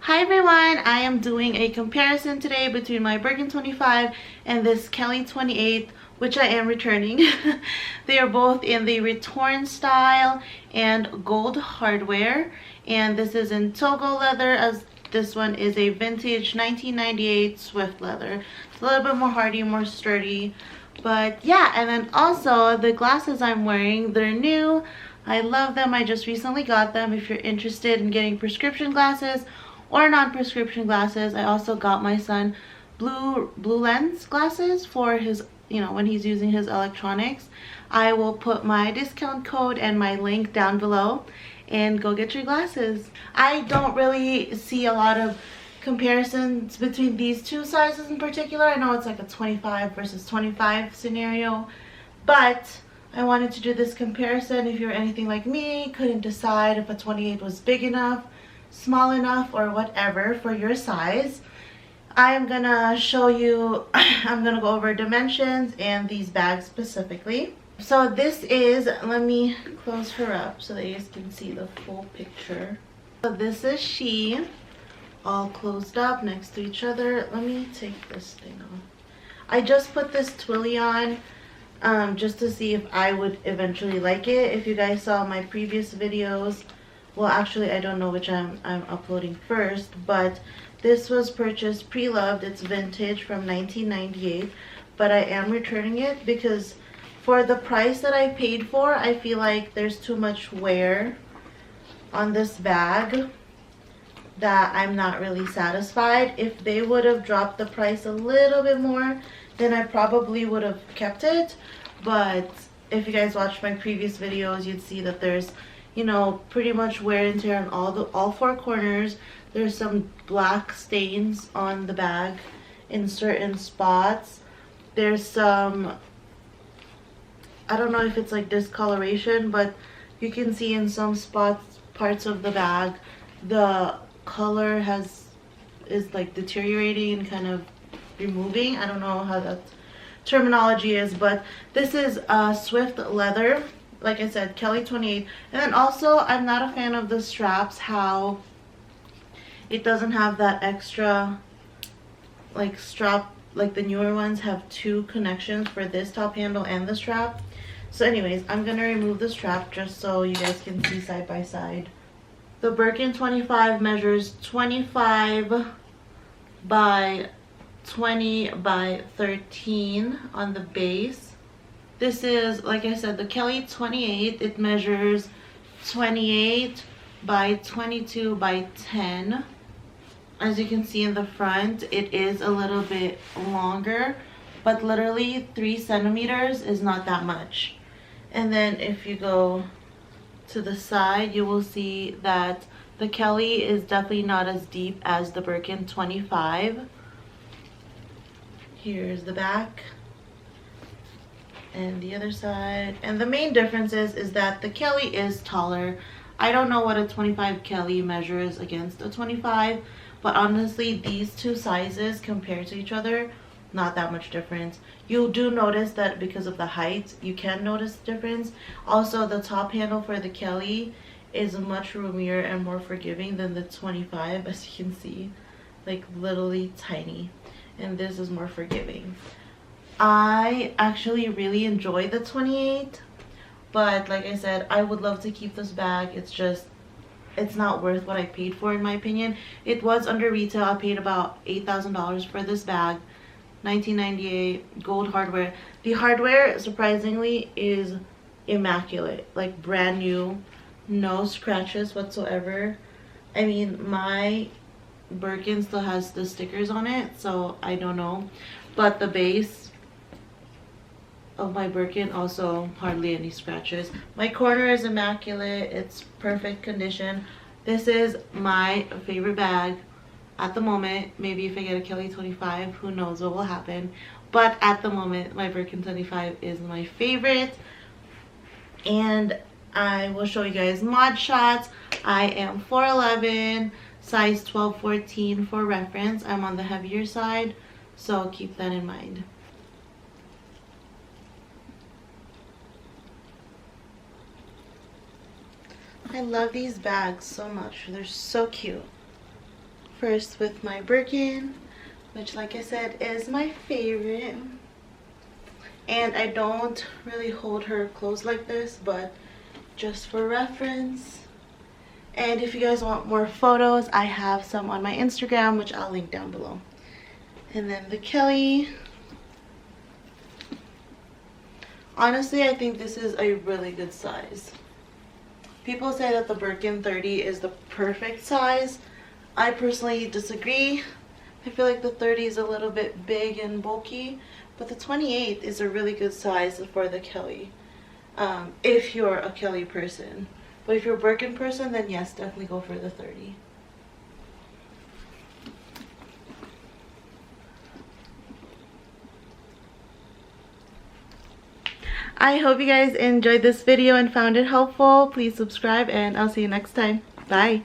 Hi everyone, I am doing a comparison today between my Birkin 25 and this Kelly 28, which I am returning. They are both in the retorn style and gold hardware, and this is in Togo leather, as this one is a vintage 1998 Swift leather. It's a little bit more hardy, more sturdy, but yeah. And then also the glasses I'm wearing, they're new. I love them. I just recently got them. If you're interested in getting prescription glasses or non-prescription glasses, I also got my son blue lens glasses for his, when he's using his electronics. I will put my discount code and my link down below, and go get your glasses. I don't really see a lot of comparisons between these two sizes in particular. I know it's like a 25 versus 25 scenario, but I wanted to do this comparison. If you're anything like me, couldn't decide if a 28 was big enough, small enough, or whatever for your size, I'm gonna show you, I'm gonna go over dimensions and these bags specifically. So this is, let me close her up so that you guys can see the full picture. So this is she, all closed up next to each other. Let me take this thing off. I just put this twilly on just to see if I would eventually like it. If you guys saw my previous videos, well, actually I don't know which I'm uploading first, but this was purchased pre-loved. It's vintage from 1998, but I am returning it because for the price that I paid for, I feel like there's too much wear on this bag that I'm not really satisfied. If they would have dropped the price a little bit more, then I probably would have kept it. But if you guys watched my previous videos, you'd see that there's, pretty much wear and tear on all four corners. There's some black stains on the bag in certain spots. There's some, I don't know if it's like discoloration, but you can see in some spots, parts of the bag, the color is like deteriorating and kind of removing. I don't know how that terminology is, but this is Swift leather. Like I said, Kelly 28. And then also, I'm not a fan of the straps, how it doesn't have that extra like strap, like the newer ones have two connections for this top handle and the strap. So anyways, I'm gonna remove the strap just so you guys can see side by side. The Birkin 25 measures 25 by 20 by 13 on the base. This is, like I said, the Kelly 28. It measures 28 by 22 by 10. As you can see in the front, it is a little bit longer, but literally 3 centimeters is not that much. And then if you go to the side, you will see that the Kelly is definitely not as deep as the Birkin 25. Here's the back and the other side. And the main difference is that the Kelly is taller. I don't know what a 25 Kelly measures against a 25, but honestly, these two sizes compared to each other, not that much difference. You do notice that because of the height, you can notice the difference. Also, the top handle for the Kelly is much roomier and more forgiving than the 25, as you can see, like literally tiny. And this is more forgiving. I actually really enjoy the 28, but like I said, I would love to keep this bag. It's not worth what I paid for, in my opinion. It was under retail. I paid about $8,000 for this bag. 1998 gold hardware. The hardware, surprisingly, is immaculate, like brand new, no scratches whatsoever. I mean, my Birkin still has the stickers on it, so I don't know, but the base of my Birkin also hardly any scratches. My corner is immaculate. It's perfect condition. This is my favorite bag at the moment. Maybe if I get a Kelly 25, who knows what will happen, but at the moment my Birkin 25 is my favorite. And I will show you guys mod shots. I am 4'11", size 12-14 for reference. I'm on the heavier side, so keep that in mind. I love these bags so much. They're so cute. first with my Birkin, which, like I said, is my favorite. And I don't really hold her clothes like this, but just for reference. And if you guys want more photos, I have some on my Instagram, which I'll link down below. And then the Kelly. Honestly, I think this is a really good size. People say that the Birkin 30 is the perfect size. I personally disagree. I feel like the 30 is a little bit big and bulky, but the 28 is a really good size for the Kelly. If you're a Kelly person. But if you're a Birkin person, then yes, definitely go for the 30. I hope you guys enjoyed this video and found it helpful. Please subscribe and I'll see you next time. Bye.